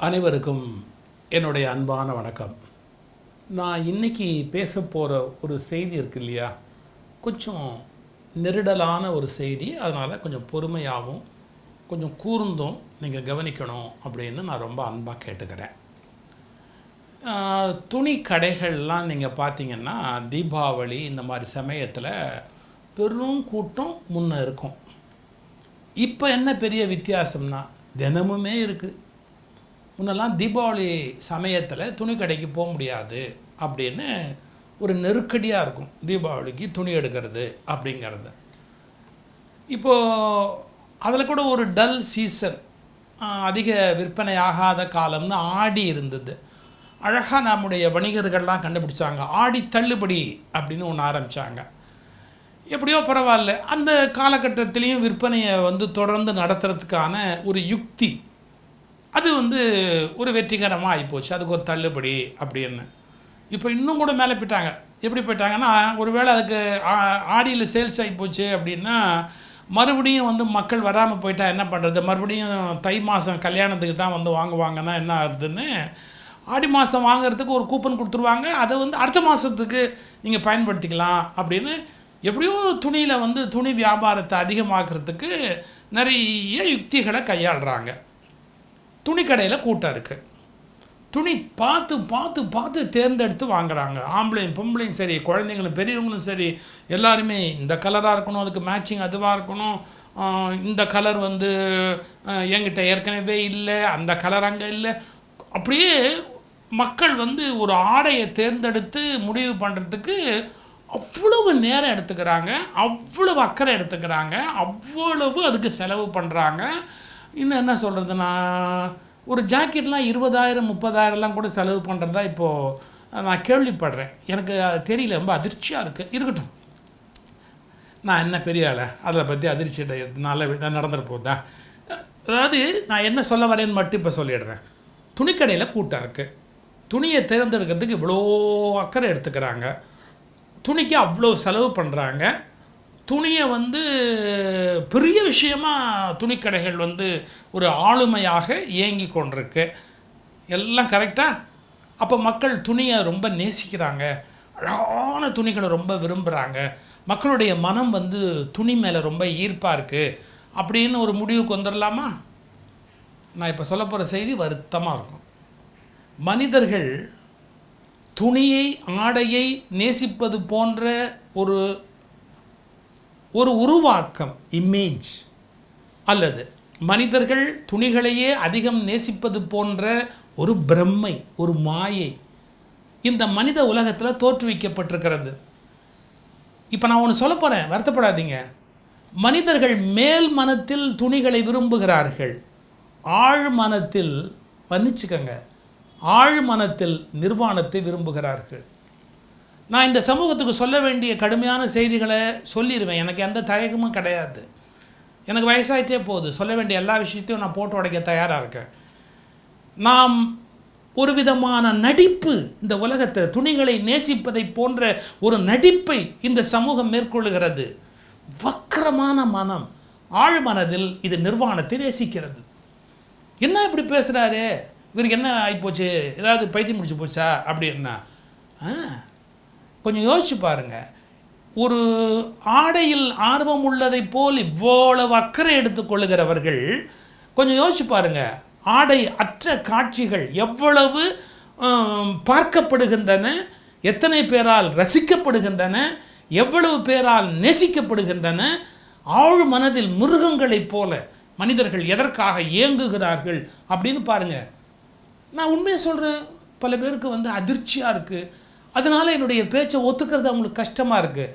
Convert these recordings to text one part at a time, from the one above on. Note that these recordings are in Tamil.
அனைவருக்கும் என்னுடைய அன்பான வணக்கம். நான் இன்றைக்கி பேச போகிற ஒரு செய்தி இருக்கு இல்லையா, கொஞ்சம் நெருடலான ஒரு செய்தி. அதனால் கொஞ்சம் பொறுமையாகவும் கொஞ்சம் கூர்ந்தும் நீங்கள் கவனிக்கணும் அப்படின்னு நான் ரொம்ப அன்பாக கேட்டுக்கிறேன். துணி கடைகள்லாம் நீங்கள் பார்த்தீங்கன்னா தீபாவளி இந்த மாதிரி சமயத்தில் பெரும் கூட்டம் முன்னே இருக்கும். இப்போ என்ன பெரிய வித்தியாசம்னா தினமுமே இருக்குது. முன்னெல்லாம் தீபாவளி சமயத்தில் துணி கடைக்கு போக முடியாது அப்படின்னு ஒரு நெருக்கடியாக இருக்கும், தீபாவளிக்கு துணி எடுக்கிறது அப்படிங்கிறது. இப்போது அதில் கூட ஒரு டல் சீசன், அதிக விற்பனை ஆகாத காலம்னு ஆடி இருந்தது. அழகாக நம்முடைய வணிகர்கள்லாம் கண்டுபிடிச்சாங்க, ஆடி தள்ளுபடி அப்படின்னு ஒன்று ஆரம்பித்தாங்க. எப்படியோ பரவாயில்ல, அந்த காலகட்டத்திலையும் விற்பனையை தொடர்ந்து நடத்துறதுக்கான ஒரு யுக்தி அது ஒரு வெற்றிகரமாக ஆகிப்போச்சு. அதுக்கு ஒரு தள்ளுபடி அப்படின்னு. இப்போ இன்னும் கூட மேலே போயிட்டாங்க. எப்படி போயிட்டாங்கன்னா, ஒருவேளை அதுக்கு ஆடியில் சேல்ஸ் ஆகி போச்சு அப்படின்னா மறுபடியும் மக்கள் வராமல் போயிட்டா என்ன பண்ணுறது, மறுபடியும் தை மாதம் கல்யாணத்துக்கு தான் வாங்குவாங்கன்னா என்ன ஆகுதுன்னு ஆடி மாதம் வாங்கிறதுக்கு ஒரு கூப்பன் கொடுத்துருவாங்க. அதை அடுத்த மாதத்துக்கு நீங்கள் பயன்படுத்திக்கலாம் அப்படின்னு எப்படியோ துணியில் துணி வியாபாரத்தை அதிகமாக்குறதுக்கு நிறைய யுக்திகளை கையாளுறாங்க. துணி கடையில் கூட்டம் இருக்குது. துணி பார்த்து பார்த்து பார்த்து தேர்ந்தெடுத்து வாங்குகிறாங்க. ஆம்பளையும் பொம்பளையும் சரி, குழந்தைங்களும் பெரியவங்களும் சரி, எல்லாருமே இந்த கலராக இருக்கணும், அதுக்கு மேட்சிங் அதுவாக இருக்கணும், இந்த கலர் என்கிட்ட ஏற்கனவே இல்லை, அந்த கலர் அங்கே இல்லை. அப்படியே மக்கள் ஒரு ஆடையை தேர்ந்தெடுத்து முடிவு பண்ணுறதுக்கு அவ்வளவு நேரம் எடுத்துக்கிறாங்க, அவ்வளவு அக்கறை எடுத்துக்கிறாங்க, அவ்வளவு அதுக்கு செலவு பண்ணுறாங்க. இன்னும் என்ன சொல்கிறதுனா, ஒரு ஜாக்கெட்லாம் 20,000 30,000 கூட செலவு பண்ணுறதா இப்போது நான் கேள்விப்படுறேன். எனக்கு அது தெரியல, ரொம்ப அதிர்ச்சியாக இருக்குது. இருக்கட்டும், நான் என்ன பெரிய ஆளை அதில் பற்றி அதிர்ச்சினால நடந்துட போதா? அதாவது நான் என்ன சொல்ல வரேன்னு மட்டும் இப்போ சொல்லிடுறேன். துணிக்கடையில் கூட்டம் இருக்குது. துணியை தேர்ந்தெடுக்கிறதுக்கு இவ்வளோ அக்கறை எடுத்துக்கிறாங்க, துணிக்கு அவ்வளோ செலவு பண்ணுறாங்க. துணியை பெரிய விஷயமாக துணிக்கடைகள் ஒரு ஆளுமையாக இயங்கி கொண்டிருக்கு. எல்லாம் கரெக்டாக. அப்போ மக்கள் துணியை ரொம்ப நேசிக்கிறாங்க, அழகான துணிகளை ரொம்ப விரும்புகிறாங்க, மக்களுடைய மனம் துணி மேலே ரொம்ப ஈர்ப்பாக இருக்குது அப்படின்னு ஒரு முடிவுக்கு வந்துடலாமா? நான் இப்போ சொல்ல போகிற செய்தி வருத்தமாக இருக்கும். மனிதர்கள் துணியை, ஆடையை நேசிப்பது போன்ற ஒரு உருவாக்கம், இமேஜ், அல்லது மனிதர்கள் துணிகளையே அதிகம் நேசிப்பது போன்ற ஒரு பிரம்மை, ஒரு மாயை இந்த மனித உலகத்தில் தோற்றுவிக்கப்பட்டிருக்கிறது. இப்போ நான் ஒன்று சொல்ல போகிறேன், வருத்தப்படாதீங்க. மனிதர்கள் மேல் மனத்தில் துணிகளை விரும்புகிறார்கள், ஆழ் மனத்தில் மன்னிச்சுக்கங்க, ஆழ் மனத்தில் நிர்வாணத்தை விரும்புகிறார்கள். நான் இந்த சமூகத்துக்கு சொல்ல வேண்டிய கடுமையான செய்திகளை சொல்லிடுவேன், எனக்கு எந்த தயக்கமும் கிடையாது. எனக்கு வயசாகிட்டே போகுது, சொல்ல வேண்டிய எல்லா விஷயத்தையும் நான் போட்டு உடைக்க தயாராக இருக்கேன். நாம் ஒரு விதமான நடிப்பு, இந்த உலகத்தை துணிகளை நேசிப்பதை போன்ற ஒரு நடிப்பை இந்த சமூகம் மேற்கொள்ளுகிறது. வக்கரமான மனம், ஆழ் மனதில் இது நிர்வாணத்தை நேசிக்கிறது. என்ன இப்படி பேசுகிறாரு, இவருக்கு என்ன ஆகிப்போச்சு, ஏதாவது பைத்தியம் முடிச்சு போச்சா அப்படின்னா கொஞ்சம் யோசிச்சு பாருங்கள். ஒரு ஆடையில் ஆர்வம் உள்ளதை போல் இவ்வளவு அக்கறை எடுத்துக்கொள்ளுகிறவர்கள் கொஞ்சம் யோசிச்சு பாருங்கள். ஆடை அற்ற காட்சிகள் எவ்வளவு பார்க்கப்படுகின்றன, எத்தனை பேரால் ரசிக்கப்படுகின்றன, எவ்வளவு பேரால் நேசிக்கப்படுகின்றன. ஆழ் மனதில் மிருகங்களைப் போல மனிதர்கள் எதற்காக ஏங்குகிறார்கள் அப்படின்னு பாருங்கள். நான் உண்மையை சொல்கிறேன், பல பேருக்கு அதிர்ச்சியாக இருக்குது. அதனால் என்னுடைய பேச்சை ஒத்துக்கிறது அவங்களுக்கு கஷ்டமாக இருக்குது.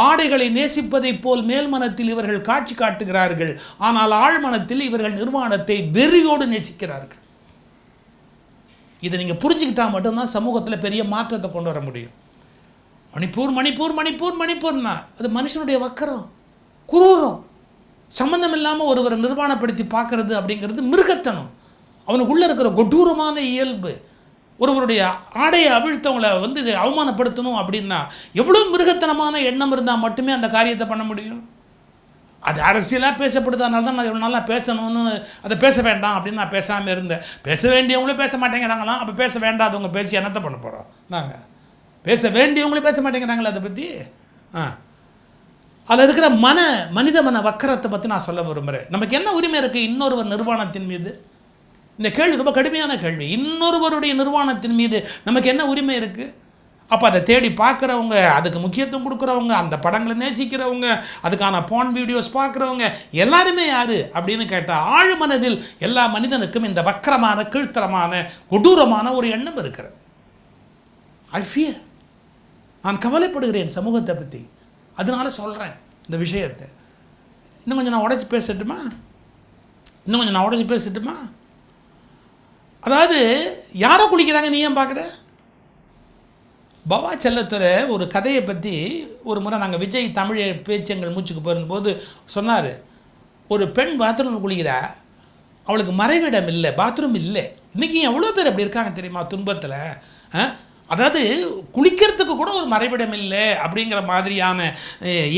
ஆடைகளை நேசிப்பதை போல் மேல் மனத்தில் இவர்கள் காட்சி காட்டுகிறார்கள், ஆனால் ஆழ்மனத்தில் இவர்கள் நிர்வாணத்தை வெறியோடு நேசிக்கிறார்கள். இதை நீங்கள் புரிஞ்சுக்கிட்டால் மட்டும்தான் சமூகத்தில் பெரிய மாற்றத்தை கொண்டு வர முடியும். மணிப்பூர் மணிப்பூர் மணிப்பூர் மணிப்பூர்னா அது மனுஷனுடைய வக்கரம், குரூரம். சம்பந்தம் இல்லாமல் ஒருவரை நிர்வாணப்படுத்தி பார்க்கறது அப்படிங்கிறது மிருகத்தனம், அவனுக்குள்ளே இருக்கிற கொடூரமான இயல்பு. ஒருவருடைய ஆடையை அவிழ்த்தவங்களை அவமானப்படுத்தணும் அப்படின்னா எவ்வளோ மிருகத்தனமான எண்ணம் இருந்தால் மட்டுமே அந்த காரியத்தை பண்ண முடியும். அது அரசியலாக பேசப்படுது, அதனால தான் நான் இவ்வளோ நாளாக பேசணும்னு அதை பேச வேண்டாம் அப்படின்னு நான் பேசாமல் இருந்தேன். பேச வேண்டியவங்களும் பேச மாட்டேங்கிறாங்களாம். அப்போ பேச வேண்டாதவங்க பேசி என்னத்தை பண்ண போகிறோம்? நாங்கள் பேச வேண்டியவங்களும் பேச மாட்டேங்கிறாங்களே அதை பற்றி. அதில் இருக்கிற மனித மன வக்கரத்தை பற்றி நான் சொல்ல விரும்புகிறேன். நமக்கு என்ன உரிமை இருக்குது இன்னொருவர் நிர்வாணத்தின் மீது? இந்த கேள்வி ரொம்ப கடுமையான கேள்வி. இன்னொருவருடைய நிர்வாணத்தின் மீது நமக்கு என்ன உரிமை இருக்குது? அப்போ அதை தேடி பார்க்குறவங்க, அதுக்கு முக்கியத்துவம் கொடுக்குறவங்க, அந்த படங்களை நேசிக்கிறவங்க, அதுக்கான பான் வீடியோஸ் பார்க்குறவங்க எல்லாருமே யார் அப்படின்னு கேட்டால், ஆழ்மனதில் எல்லா மனிதனுக்கும் இந்த வக்கரமான, கீழ்த்தரமான, கொடூரமான ஒரு எண்ணம் இருக்கிறது. ஐ ஃபியர், நான் கவலைப்படுகிறேன் சமூகத்தை பற்றி. அதனால சொல்கிறேன் இந்த விஷயத்தை. இன்னும் கொஞ்சம் நான் உடச்சி பேசட்டுமா? அதாவது யாரோ குளிக்கிறாங்க, நீ ஏன் பார்க்குற? பவா செல்லத்துறை ஒரு கதையை பற்றி ஒரு முறை நாங்கள் விஜய் தமிழ் பேச்சங்கள் மூச்சுக்கு போயிருந்தபோது சொன்னார். ஒரு பெண் பாத்ரூம் குளிக்கிறா, அவளுக்கு மறைவிடம் இல்லை, பாத்ரூம் இல்லை. இன்றைக்கி எவ்வளோ பேர் அப்படி இருக்காங்க தெரியுமா துன்பத்தில். அதாவது குளிக்கிறதுக்கு கூட ஒரு மறைவிடம் இல்லை அப்படிங்கிற மாதிரியான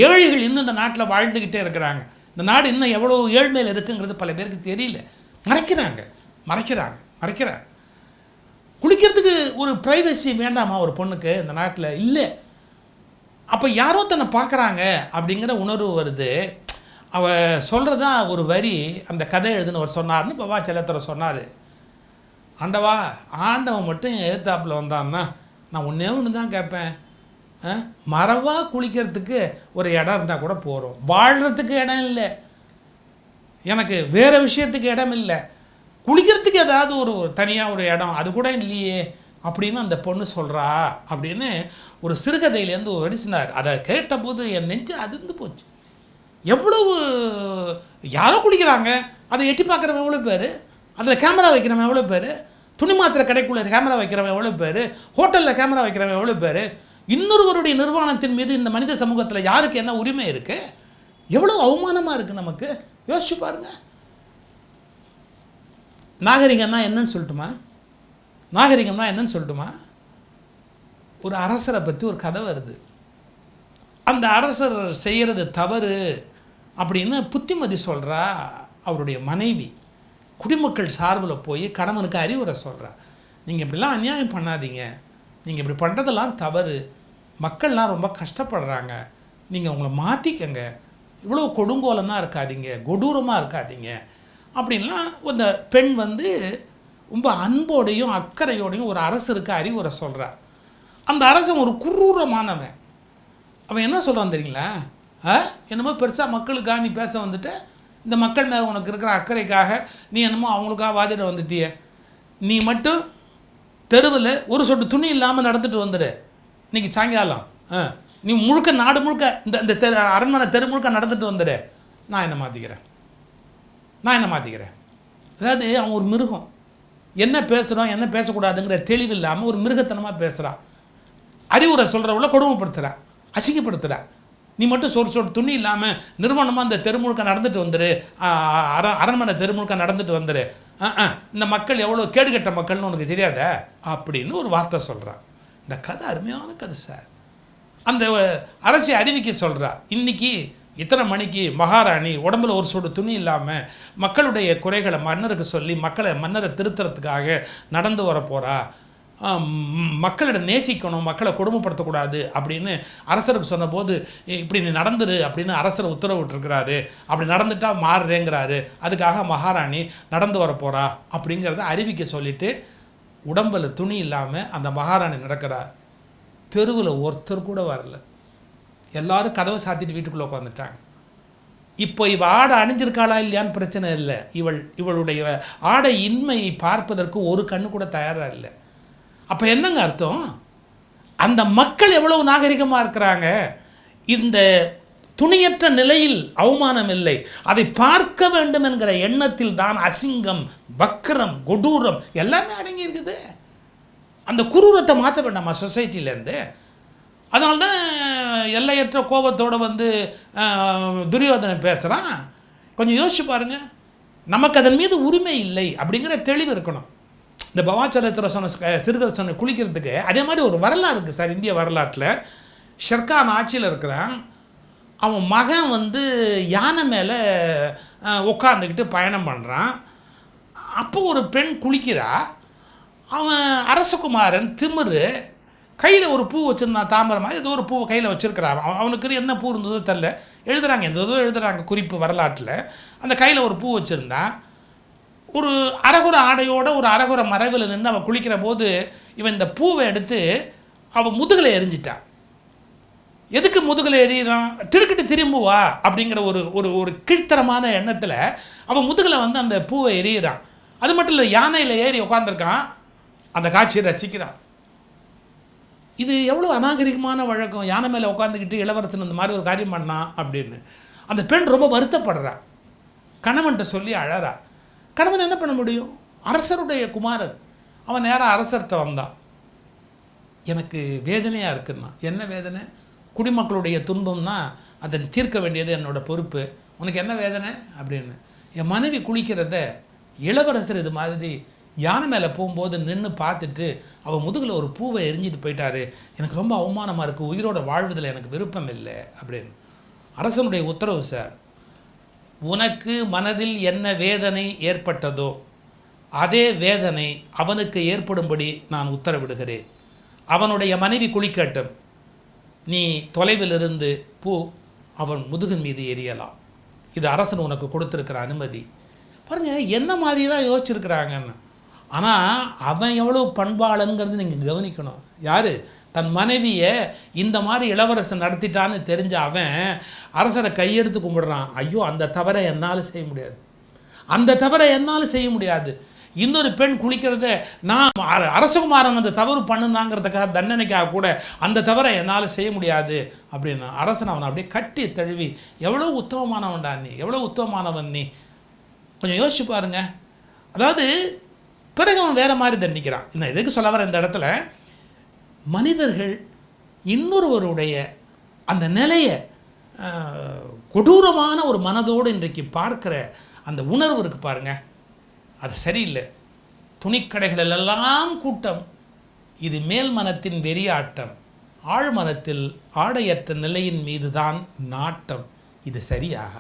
ஏழைகள் இன்னும் இந்த நாட்டில் வாழ்ந்துக்கிட்டே இருக்கிறாங்க. இந்த நாடு இன்னும் எவ்வளோ ஏழ்மையில் இருக்குங்கிறது பல பேருக்கு தெரியல. மறைக்கிறாங்க. குளிக்கிறதுக்கு ஒரு ப்ரைவசி வேண்டாமா ஒரு பொண்ணுக்கு இந்த நாட்டில்? இல்லை. அப்போ யாரோ தன்னை பார்க்குறாங்க அப்படிங்கிற உணர்வு வருது. அவள் சொல்கிறதா ஒரு வரி அந்த கதை எழுதுனவர் சொன்னார்னு பவா செல்லத்துறை சொன்னார். ஆண்டவா, ஆண்டவன் மட்டும் எழுத்தாப்பில் வந்தான்னா நான் ஒன்று தான் கேட்பேன். மறவாக குளிக்கிறதுக்கு ஒரு இடம் இருந்தால் கூட போகிறோம். வாழ்கிறதுக்கு இடம் இல்லை, எனக்கு வேறு விஷயத்துக்கு இடம் இல்லை, குளிக்கிறதுக்கு ஏதாவது ஒரு தனியாக ஒரு இடம் அது கூட இல்லையே அப்படின்னு அந்த பொண்ணு சொல்கிறா அப்படின்னு ஒரு சிறுகதையிலேருந்து ஒரு வரிசினார். அதை கேட்டபோது என் நெஞ்சு அதிர்ந்து போச்சு. எவ்வளவு யாரோ குளிக்கிறாங்க, அதை எட்டி பார்க்குறவன் எவ்வளோ பேர், அதில் கேமரா வைக்கிறவன் எவ்வளோ பேர், துணி மாத்திரை கடைக்குள்ளே கேமரா வைக்கிறவன் எவ்வளோ பேர், ஹோட்டலில் கேமரா வைக்கிறவன் எவ்வளோ பேர். இன்னொருவருடைய நிர்வாணத்தின் மீது இந்த மனித சமூகத்தில் யாருக்கு என்ன உரிமை இருக்குது? எவ்வளோ அவமானமாக இருக்குது நமக்கு. யோசிச்சு பாருங்கள். நாகரிகம்னா என்னன்னு சொல்லட்டுமா? ஒரு அரசரை பற்றி ஒரு கதை வருது. அந்த அரசர் செய்கிறது தவறு அப்படின்னு புத்திமதி சொல்கிறா அவருடைய மனைவி. குடிமக்கள் சார்பில் போய் கணவனுக்கு அறிவுரை சொல்கிறா. நீங்கள் இப்படிலாம் அநியாயம் பண்ணாதீங்க, நீங்கள் இப்படி பண்ணுறதெல்லாம் தவறு, மக்கள்லாம் ரொம்ப கஷ்டப்படுறாங்க, நீங்கள் உங்களை மாற்றிக்கங்க, இவ்வளோ கொடுங்கோலமாக இருக்காதீங்க, கொடூரமாக இருக்காதீங்க அப்படின்லாம் அந்த பெண் ரொம்ப அன்போடையும் அக்கறையோடையும் ஒரு அரசருக்கு அறிவுரை சொல்கிறார். அந்த அரசன் ஒரு குரூரமானவன். அவன் என்ன சொல்கிறான் தெரியுங்களா? என்னமோ பெருசாக மக்களுக்காக நீ பேச வந்துட்டு, இந்த மக்கள் மேலே உனக்கு இருக்கிற அக்கறைக்காக நீ என்னமோ அவங்களுக்காக வாதிட வந்துட்டிய, நீ மட்டும் தெருவில் ஒரு சொட்டு துணி இல்லாமல் நடந்துட்டு வந்துடு, இன்றைக்கி சாயங்காலம் நீ நாடு முழுக்க இந்த அரண்மனை தெரு முழுக்க நடந்துட்டு வந்துடு, நான் என்ன மாற்றிக்கிறேன். அதாவது அவன் ஒரு மிருகம். என்ன பேசுகிறோம் என்ன பேசக்கூடாதுங்கிற தெளிவு இல்லாமல் ஒரு மிருகத்தனமாக பேசுகிறான். அறிவுரை சொல்கிறவளை கொடுமைப்படுத்துகிறான், அசிங்கப்படுத்துகிறான். நீ மட்டும் சொட்டு துணி இல்லாமல் நிர்வாணமாக இந்த தெருமுழுக்க நடந்துட்டு வந்துடு, அரண்மனை தெருமுழுக்க நடந்துட்டு வந்துடு, இந்த மக்கள் எவ்வளோ கேடுகட்ட மக்கள்னு உனக்கு தெரியாத அப்படின்னு ஒரு வார்த்தை சொல்கிறான். இந்த கதை அருமையான கதை சார். அந்த அரசை அறிவிக்க சொல்கிறா, இன்றைக்கி இத்தனை மணிக்கு மகாராணி உடம்புல ஒரு சொடு துணி இல்லாமல் மக்களுடைய குறைகளை மன்னருக்கு சொல்லி மன்னரை திருத்துறதுக்காக நடந்து வர போகிறா, மக்களிடம் நேசிக்கணும், மக்களை கொடுமைப்படுத்தக்கூடாது அப்படின்னு அரசருக்கு சொன்னபோது, இப்படி நீ நடந்துரு அப்படின்னு அரசர் உத்தரவிட்டிருக்கிறாரு, அப்படி நடந்துட்டால் மாறுறேங்கிறாரு, அதுக்காக மகாராணி நடந்து வர போகிறா அப்படிங்கிறத அறிவிக்க சொல்லிவிட்டு உடம்பில் துணி இல்லாமல் அந்த மகாராணி நடக்கிறா. தெருவில் ஒருத்தர் கூட வரல, எல்லோரும் கதவை சாத்திட்டு வீட்டுக்குள்ளே உட்காந்துட்டாங்க. இப்போ இவள் ஆடை அணிஞ்சிருக்காளா இல்லையான்னு பிரச்சனை இல்லை, இவளுடைய ஆடை இன்மையை பார்ப்பதற்கு ஒரு கண்ணு கூட தயாராக இல்லை. அப்போ என்னங்க அர்த்தம்? அந்த மக்கள் எவ்வளவு நாகரிகமாக இருக்கிறாங்க. இந்த துணியற்ற நிலையில் அவமானம் இல்லை, அதை பார்க்க வேண்டும் என்கிற எண்ணத்தில் தான் அசிங்கம், வக்கரம், கொடூரம் எல்லாமே அடங்கி இருக்குது. அந்த குரூரத்தை மாற்ற வேண்டாமா சொசைட்டிலேருந்து? அதனால்தான் எல்லையற்ற கோபத்தோடு துரியோதனை பேசுகிறான். கொஞ்சம் யோசிச்சு பாருங்கள். நமக்கு அதன் மீது உரிமை இல்லை அப்படிங்கிற தெளிவு இருக்கணும். இந்த பவாச்சலத்தில் சொன்ன சிறுகதை சொன்ன குளிக்கிறதுக்கு அதே மாதிரி ஒரு வரலாறு இருக்குது சார். இந்திய வரலாற்றில் ஷெர்கான் ஆட்சியில் இருக்கிறான். அவன் மகன் வந்து யானை மேலே உட்காந்துக்கிட்டு பயணம் பண்ணுறான். அப்போ ஒரு பெண் குளிக்கிறா. அவன் அரசகுமாரன் திமிரு கையில் ஒரு பூ வச்சுருந்தான், தாமரை மாதிரி ஏதோ ஒரு பூவை கையில் வச்சுருக்கிறான். அவனுக்கு என்ன பூ இருந்ததோ தெரில, எழுதுகிறாங்க, ஏதோ எழுதுகிறாங்க குறிப்பு வரலாற்றில். அந்த கையில் ஒரு பூ வச்சுருந்தான். ஒரு அரகுர ஆடையோடு ஒரு அரகுர மறைவில் நின்று அவன் குளிக்கிற போது இவன் இந்த பூவை எடுத்து அவன் முதுகில் எரிஞ்சிட்டான். எதுக்கு முதுகில் எறிகிறான்? திருக்கிட்டு திரும்புவா அப்படிங்கிற ஒரு ஒரு ஒரு கீழ்த்தரமான எண்ணத்தில் அவன் முதுகில் வந்து அந்த பூவை எறிகிறான். அது மட்டும் இல்லை, யானையில் ஏறி உட்காந்துருக்கான், அந்த காட்சியை ரசிக்கிறான். இது எவ்வளோ அநாகரிகமான வழக்கம். யானை மேலே உட்காந்துக்கிட்டு இளவரசன் இந்த மாதிரி ஒரு காரியம் பண்ணான் அப்படின்னு. அந்த பெண் ரொம்ப வருத்தப்படுறான். கணவன்கிட்ட சொல்லி அழறா. கணவன் என்ன பண்ண முடியும்? அரசருடைய குமாரன். அவன் நேராக அரசர்கிட்ட வந்தான். எனக்கு வேதனையாக இருக்குன்னா. என்ன வேதனை? குடிமக்களுடைய துன்பம்னா அதை தீர்க்க வேண்டியது என்னோடய பொறுப்பு. உனக்கு என்ன வேதனை அப்படின்னு. என் மனைவி குளிக்கிறத இளவரசர் இது மாதிரி யானை மேலே போகும்போது நின்று பார்த்துட்டு அவள் முதுகில் ஒரு பூவை எரிஞ்சிட்டு போயிட்டாரு. எனக்கு ரொம்ப அவமானமாக இருக்குது, உயிரோட வாழ்வதில் எனக்கு விருப்பம் இல்லை அப்படின்னு. அரசனுடைய உத்தரவு சார். உனக்கு மனதில் என்ன வேதனை ஏற்பட்டதோ அதே வேதனை அவனுக்கு ஏற்படும்படி நான் உத்தரவிடுகிறேன். அவனுடைய மனைவி குளிக்கட்டும், நீ தொலைவில் இருந்து பூ அவன் முதுகின் மீது எரியலாம். இது அரசன் உனக்கு கொடுத்துருக்கிற அனுமதி. பாருங்கள் என்ன மாதிரிலாம் யோசிச்சுருக்கிறாங்கன்னு. ஆனால் அவன் எவ்வளோ பண்பாளங்கிறது நீங்கள் கவனிக்கணும். யார்? தன் மனைவியை இந்த மாதிரி இளவரசன் நடத்திட்டான்னு தெரிஞ்ச அவன் அரசரை கையெடுத்து கும்பிடுறான். ஐயோ, அந்த தவறை என்னால் செய்ய முடியாது, அந்த தவறை என்னால் செய்ய முடியாது. இன்னொரு பெண் குளிக்கிறத நான் அரசகுமாரன் அந்த தவறு பண்ணுனாங்கிறதுக்காக தண்டனைக்காக கூட அந்த தவறை என்னால் செய்ய முடியாது அப்படின்னு அரசன் அவனை அப்படியே கட்டி தழுவி, எவ்வளோ உத்தமமானவன்டா நீ, எவ்வளோ உத்தமமானவன் நீ, கொஞ்சம் யோசிச்சு பாருங்க. அதாவது பிறகு அவன் வேறு மாதிரி தண்டிக்கிறான். நான் எதுக்கு சொல்ல வர, இந்த இடத்துல மனிதர்கள் இன்னொருவருடைய அந்த நிலையை கொடூரமான ஒரு மனதோடு இன்றைக்கு பார்க்கிற அந்த உணர்வு இருக்குது பாருங்கள், அது சரியில்லை. துணிக்கடைகளெல்லாம் கூட்டம். இது மேல் மனத்தின் வெறியாட்டம், ஆழ்மனத்தில் ஆடையற்ற நிலையின் மீது தான் நாட்டம். இது சரியாக?